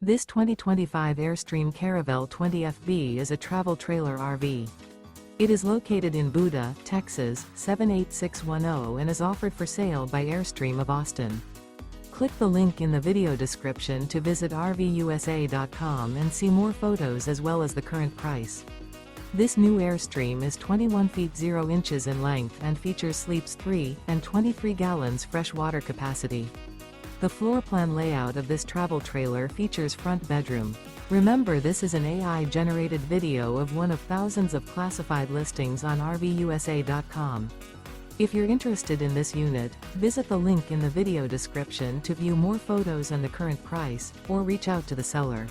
This 2025 Airstream Caravel 20FB is a travel trailer RV. It is located in Buda, Texas, 78610 and is offered for sale by Airstream of Austin. Click the link in the video description to visit RVUSA.com and see more photos as well as the current price. This new Airstream is 21 feet 0 inches in length and features sleeps 3 and 23 gallons fresh water capacity. The floor plan layout of this travel trailer features front bedroom. Remember, this is an AI-generated video of one of thousands of classified listings on RVUSA.com. If you're interested in this unit, visit the link in the video description to view more photos and the current price, or reach out to the seller.